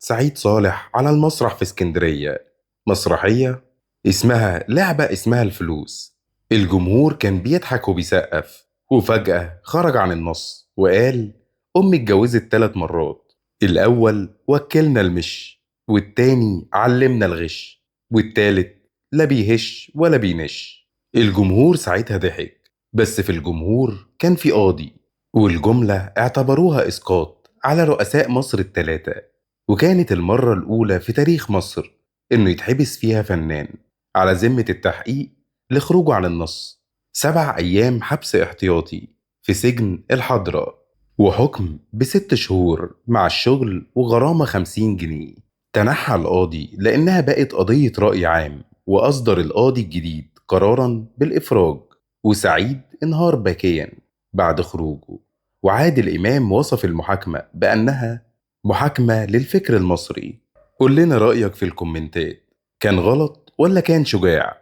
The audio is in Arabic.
سعيد صالح على المسرح في اسكندرية. مسرحية اسمها الفلوس. الجمهور كان بيضحك وبيسقف، وفجأة خرج عن النص وقال: أمي اتجوزت 3 مرات. الأول وكلنا المش، والتاني علمنا الغش، والتالت لا بيهش ولا بينش. الجمهور ساعتها ضحك، بس في الجمهور كان في قاضي، والجملة اعتبروها إسقاط على رؤساء مصر ال3. وكانت المرة الأولى في تاريخ مصر إنه يتحبس فيها فنان على ذمة التحقيق لخروجه عن النص. 7 أيام حبس احتياطي في سجن الحضرة، وحكم ب6 شهور مع الشغل وغرامة 50 جنيه. تنحى القاضي لأنها بقت قضية رأي عام، وأصدر القاضي الجديد قرارا بالإفراج. وسعيد انهار باكيا بعد خروجه. وعادل إمام وصف المحاكمة بأنها محاكمة للفكر المصري. قول لنا رأيك في الكومنتات، كان غلط ولا كان شجاع؟